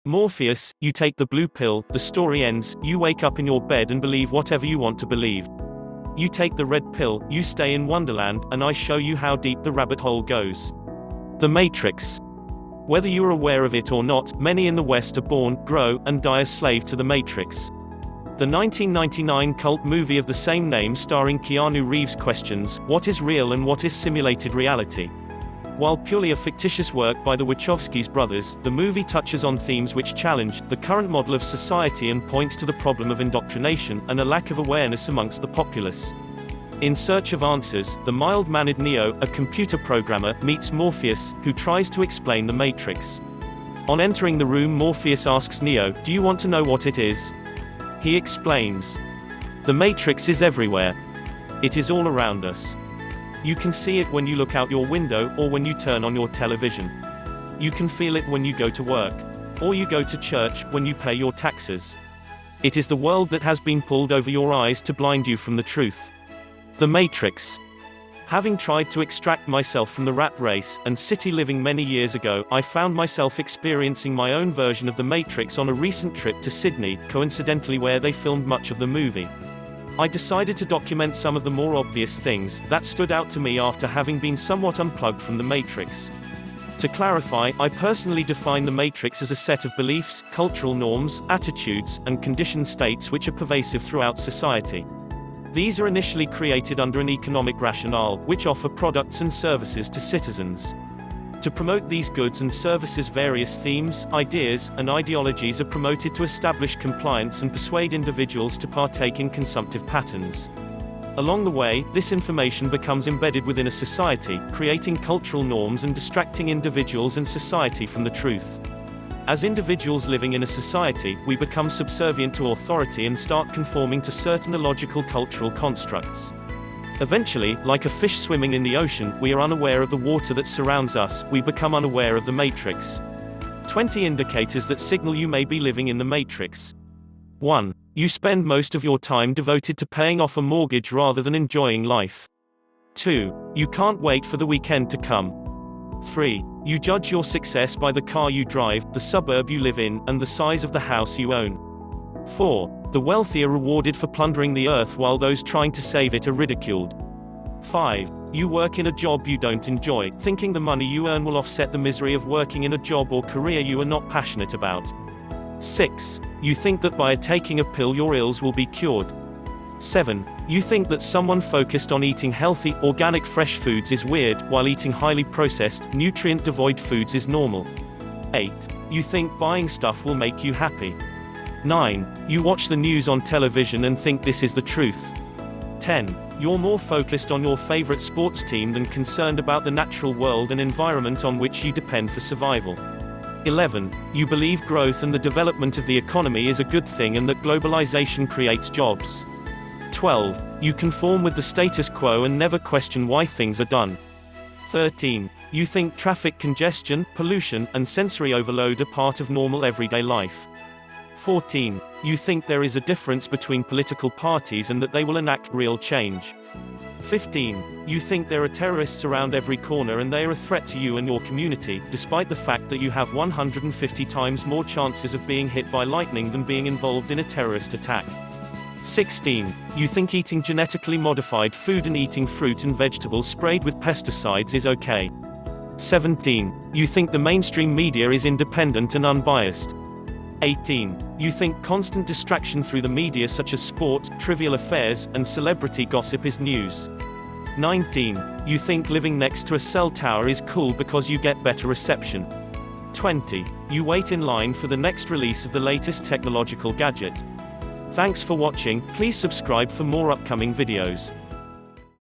Morpheus, you take the blue pill, the story ends, you wake up in your bed and believe whatever you want to believe. You take the red pill, you stay in Wonderland, and I show you how deep the rabbit hole goes. The Matrix. Whether you are aware of it or not, many in the West are born, grow, and die a slave to the Matrix. The 1999 cult movie of the same name starring Keanu Reeves questions, what is real and what is simulated reality? While purely a fictitious work by the Wachowski brothers, the movie touches on themes which challenge the current model of society and points to the problem of indoctrination and a lack of awareness amongst the populace. In search of answers, the mild-mannered Neo, a computer programmer, meets Morpheus, who tries to explain the Matrix. On entering the room, Morpheus asks Neo, "Do you want to know what it is?" He explains, "The Matrix is everywhere. It is all around us. You can see it when you look out your window, or when you turn on your television. You can feel it when you go to work. Or you go to church, when you pay your taxes. It is the world that has been pulled over your eyes to blind you from the truth. The Matrix. Having tried to extract myself from the rat race and city living many years ago, I found myself experiencing my own version of the Matrix on a recent trip to Sydney, coincidentally where they filmed much of the movie. I decided to document some of the more obvious things that stood out to me after having been somewhat unplugged from the Matrix. To clarify, I personally define the Matrix as a set of beliefs, cultural norms, attitudes, and conditioned states which are pervasive throughout society. These are initially created under an economic rationale, which offer products and services to citizens. To promote these goods and services, various themes, ideas, and ideologies are promoted to establish compliance and persuade individuals to partake in consumptive patterns. Along the way, this information becomes embedded within a society, creating cultural norms and distracting individuals and society from the truth. As individuals living in a society, we become subservient to authority and start conforming to certain illogical cultural constructs. Eventually, like a fish swimming in the ocean, we are unaware of the water that surrounds us, we become unaware of the Matrix. 20 indicators that signal you may be living in the Matrix. 1. You spend most of your time devoted to paying off a mortgage rather than enjoying life. 2. You can't wait for the weekend to come. 3. You judge your success by the car you drive, the suburb you live in, and the size of the house you own. 4. The wealthy are rewarded for plundering the earth while those trying to save it are ridiculed. 5. You work in a job you don't enjoy, thinking the money you earn will offset the misery of working in a job or career you are not passionate about. 6. You think that by taking a pill your ills will be cured. 7. You think that someone focused on eating healthy, organic fresh foods is weird, while eating highly processed, nutrient-devoid foods is normal. 8. You think buying stuff will make you happy. 9. You watch the news on television and think this is the truth. 10. You're more focused on your favorite sports team than concerned about the natural world and environment on which you depend for survival. 11. You believe growth and the development of the economy is a good thing and that globalization creates jobs. 12. You conform with the status quo and never question why things are done. 13. You think traffic congestion, pollution, and sensory overload are part of normal everyday life. 14. You think there is a difference between political parties and that they will enact real change. 15. You think there are terrorists around every corner and they are a threat to you and your community, despite the fact that you have 150 times more chances of being hit by lightning than being involved in a terrorist attack. 16. You think eating genetically modified food and eating fruit and vegetables sprayed with pesticides is okay. 17. You think the mainstream media is independent and unbiased. 18. You think constant distraction through the media such as sport, trivial affairs, and celebrity gossip is news. 19. You think living next to a cell tower is cool because you get better reception. 20. You wait in line for the next release of the latest technological gadget. Thanks for watching, please subscribe for more upcoming videos.